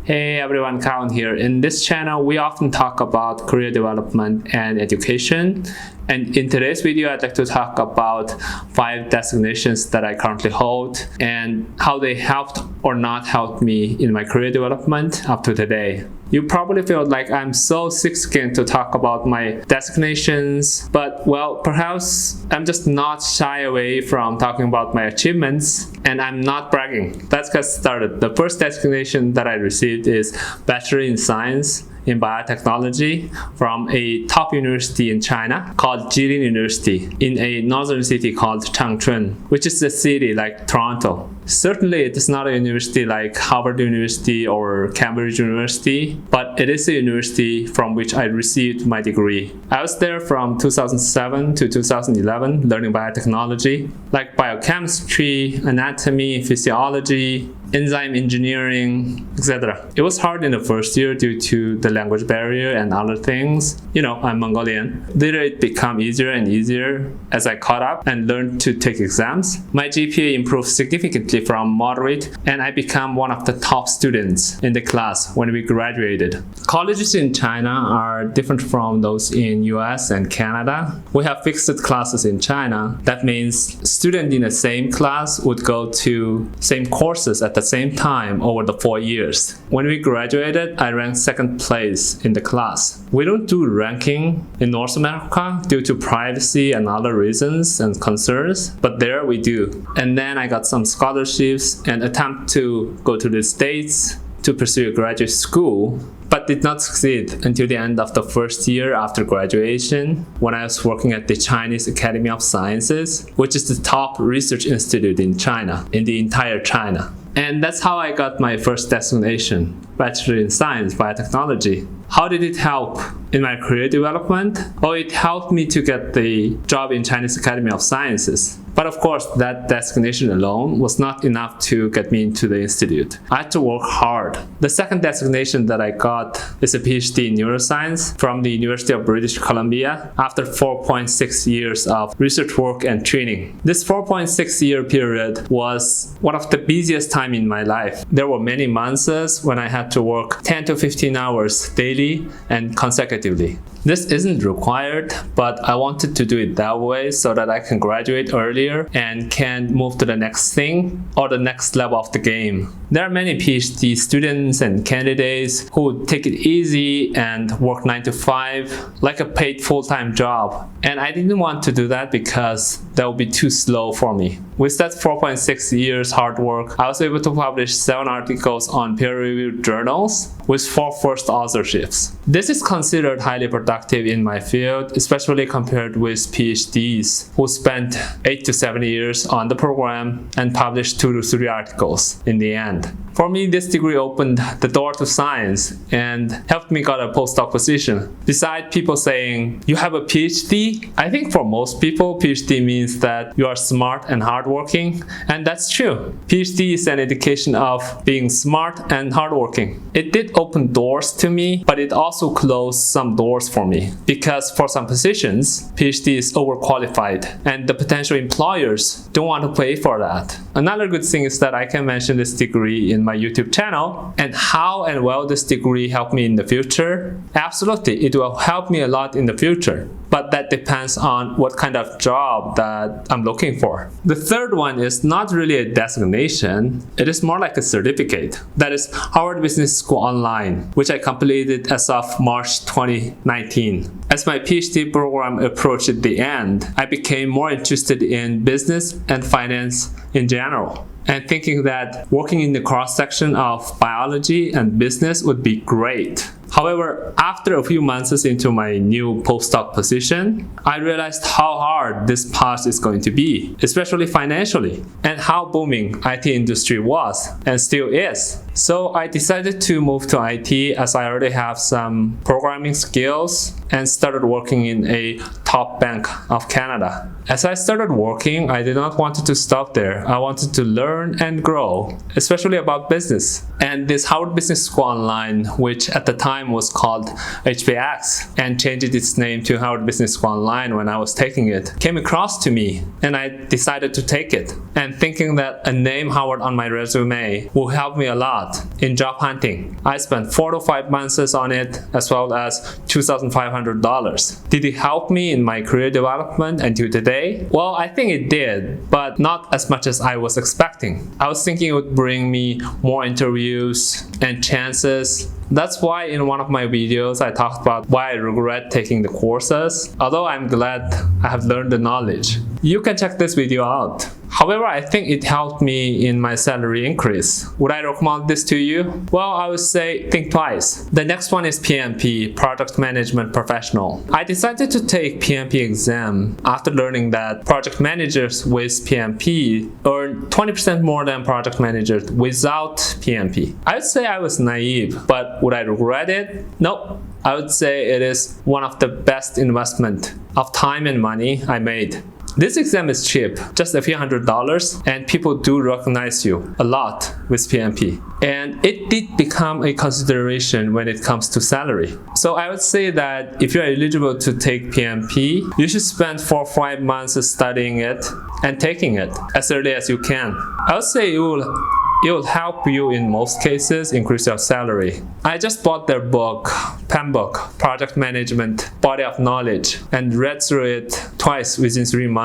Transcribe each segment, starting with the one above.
Hey everyone, Colin here. In this channel, we often talk about career development and education. And in today's video, I'd like to talk about 5 designations that I currently hold and how they helped or not helped me in my career development up to today. You probably feel like I'm so thick-skinned to talk about my designations, but well, perhaps I'm just not shy away from talking about my achievements, and I'm not bragging. Let's get started. The first designation that I received is Bachelor in Science in Biotechnology from a top university in China called Jilin University in a northern city called Changchun, which is a city like Toronto. Certainly, it is not a university like Harvard University or Cambridge University, but it is a university from which I received my degree. I was there from 2007 to 2011 learning biotechnology, like biochemistry, anatomy, physiology, enzyme engineering, etc. It was hard in the first year due to the language barrier and other things. You know, I'm Mongolian. Later it became easier and easier as I caught up and learned to take exams. My GPA improved significantly from moderate, and I became one of the top students in the class when we graduated. Colleges in China are different from those in US and Canada. We have fixed classes in China. That means students in the same class would go to same courses at the same time over the 4 years. When we graduated, I ranked 2nd place in the class. We don't do ranking in North America due to privacy and other reasons and concerns, but there we do. And then I got some scholarships and attempt to go to the States to pursue a graduate school, but did not succeed until the end of the first year after graduation when I was working at the Chinese Academy of Sciences, which is the top research institute in China, in the entire China. And that's how I got my first designation, Bachelor in Science, Biotechnology. How did it help in my career development? Oh, it helped me to get the job in Chinese Academy of Sciences. But of course, that designation alone was not enough to get me into the institute. I had to work hard. The second designation that I got is a Ph.D. in Neuroscience from the University of British Columbia after 4.6 years of research work and training. This 4.6-year period was one of the busiest times in my life. There were many months when I had to work 10 to 15 hours daily and consecutively. This isn't required, but I wanted to do it that way so that I can graduate earlier and can move to the next thing or the next level of the game. There are many PhD students and candidates who take it easy and work 9 to 5 like a paid full-time job. And I didn't want to do that because that would be too slow for me. With that 4.6 years hard work, I was able to publish 7 articles on peer-reviewed journals with 4 first authorships. This is considered highly productive in my field, especially compared with PhDs who spent 8 to 7 years on the program and published 2 to 3 articles in the end. For me, this degree opened the door to science and helped me get a postdoc position. Besides people saying, you have a PhD? I think for most people, PhD means that you are smart and hardworking, and that's true. PhD is an indication of being smart and hardworking. It did open doors to me, but it also closed some doors for me because for some positions, PhD is overqualified and the potential employers don't want to pay for that. Another good thing is that I can mention this degree in my YouTube channel, and how and well this degree helped me in the future. Absolutely, it will help me a lot in the future, but that depends on what kind of job that I'm looking for. The third one is not really a designation, it is more like a certificate. That is Harvard Business School Online, which I completed as of March 2019. As my PhD program approached the end, I became more interested in business and finance in general, and thinking that working in the cross-section of biology and business would be great. However, after a few months into my new postdoc position, I realized how hard this path is going to be, especially financially, and how booming IT industry was and still is. So I decided to move to IT as I already have some programming skills and started working in a top bank of Canada. As I started working, I did not want to stop there. I wanted to learn and grow, especially about business. And this Harvard Business School Online, which at the time time was called HBS and changed its name to Harvard Business School Online when I was taking it, came across to me and I decided to take it. And thinking that a name Howard on my resume will help me a lot in job hunting, I spent 4 to 5 months on it as well as $2,500. Did it help me in my career development until today? Well, I think it did, but not as much as I was expecting. I was thinking it would bring me more interviews and chances. That's why in one of my videos I talked about why I regret taking the courses, although I'm glad I have learned the knowledge. You can check this video out. However, I think it helped me in my salary increase. Would I recommend this to you? Well, I would say think twice. The next one is PMP, Project Management Professional. I decided to take PMP exam after learning that project managers with PMP earn 20% more than project managers without PMP. I would say I was naive, but would I regret it? Nope. I would say it is one of the best investment of time and money I made. This exam is cheap, just a few $100s, and people do recognize you a lot with PMP. And it did become a consideration when it comes to salary. So I would say that if you're eligible to take PMP, you should spend 4 or 5 months studying it and taking it as early as you can. I would say it will help you in most cases increase your salary. I just bought their book, PMBOK, Project Management Body of Knowledge, and read through it twice within 3 months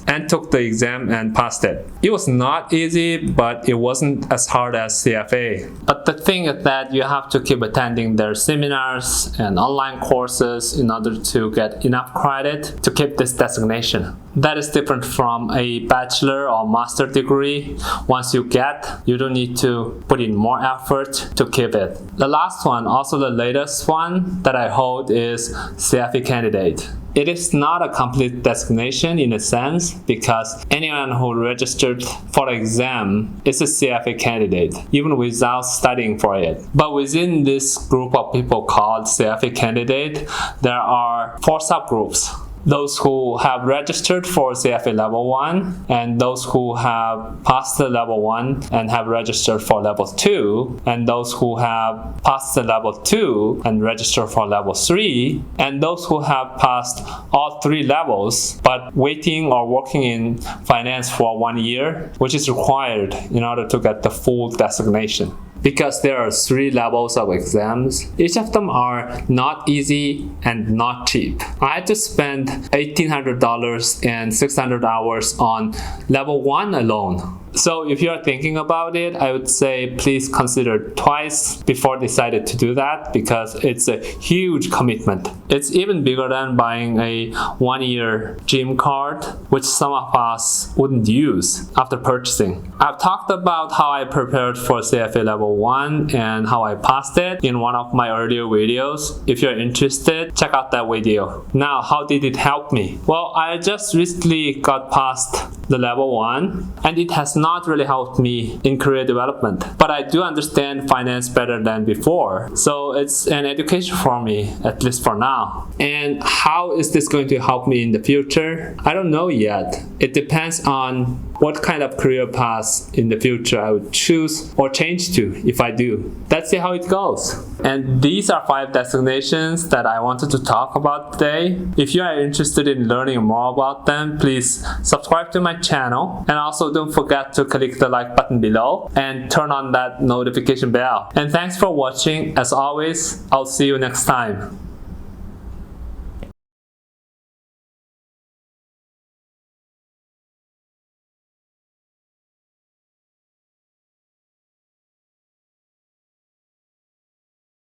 and took the exam and passed it. It was not easy, but it wasn't as hard as CFA. But the thing is that you have to keep attending their seminars and online courses in order to get enough credit to keep this designation. That is different from a bachelor or master degree. Once you get, you don't need to put in more effort to keep it. The last one, also the latest one that I hold is CFA candidate. It is not a complete designation in a sense because anyone who registered for the exam is a CFA candidate, even without studying for it. But within this group of people called CFA candidate, there are 4 subgroups. Those who have registered for CFA level 1 and those who have passed the level 1 and have registered for level 2 and those who have passed the level 2 and registered for level 3 and those who have passed all 3 levels but waiting or working in finance for 1 year, which is required in order to get the full designation. Because there are 3 levels of exams, each of them are not easy and not cheap. I had to spend $1,800 and 600 hours on level 1 alone. So if you are thinking about it, I would say please consider twice before deciding to do that because it's a huge commitment. It's even bigger than buying a 1-year gym card, which some of us wouldn't use after purchasing. I've talked about how I prepared for CFA level 1 and how I passed it in one of my earlier videos. If you're interested, check out that video. Now, how did it help me? Well, I just recently got past the level 1 and it has not really helped me in career development, but I do understand finance better than before, so it's an education for me, at least for now. And how is this going to help me in the future? I don't know yet. It depends on what kind of career path in the future I would choose or change to if I do. Let's see how it goes. And these are 5 designations that I wanted to talk about today. If you are interested in learning more about them, please subscribe to my channel and also don't forget to click the like button below and turn on that notification bell. And thanks for watching. As always, I'll see you next time.